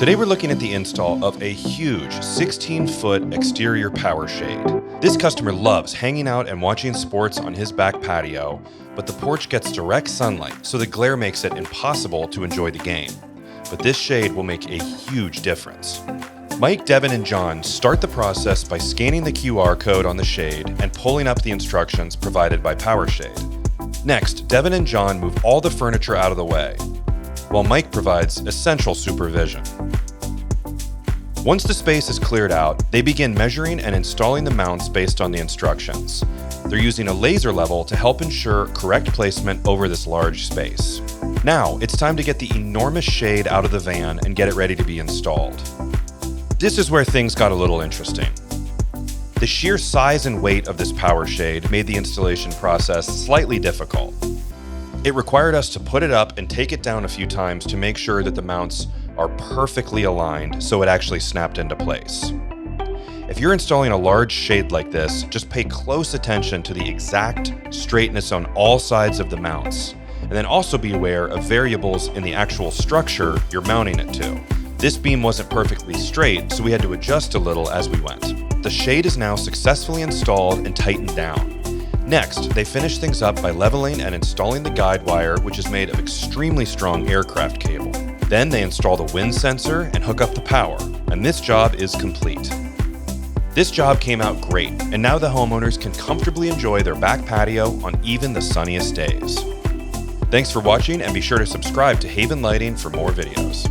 Today we're looking at the install of a huge 16-foot exterior power shade. This customer loves hanging out and watching sports on his back patio, but the porch gets direct sunlight, so the glare makes it impossible to enjoy the game. But this shade will make a huge difference. Mike, Devin, and John start the process by scanning the QR code on the shade and pulling up the instructions provided by PowerShade. Next, Devin and John move all the furniture out of the way, while Mike provides essential supervision. Once the space is cleared out, they begin measuring and installing the mounts based on the instructions. They're using a laser level to help ensure correct placement over this large space. Now, it's time to get the enormous shade out of the van and get it ready to be installed. This is where things got a little interesting. The sheer size and weight of this power shade made the installation process slightly difficult. It required us to put it up and take it down a few times to make sure that the mounts are perfectly aligned so it actually snapped into place. If you're installing a large shade like this, just pay close attention to the exact straightness on all sides of the mounts, and then also be aware of variables in the actual structure you're mounting it to. This beam wasn't perfectly straight, so we had to adjust a little as we went. The shade is now successfully installed and tightened down. Next, they finish things up by leveling and installing the guide wire, which is made of extremely strong aircraft cable. Then they install the wind sensor and hook up the power, and this job is complete. This job came out great, and now the homeowners can comfortably enjoy their back patio on even the sunniest days. Thanks for watching, and be sure to subscribe to Haven Lighting for more videos.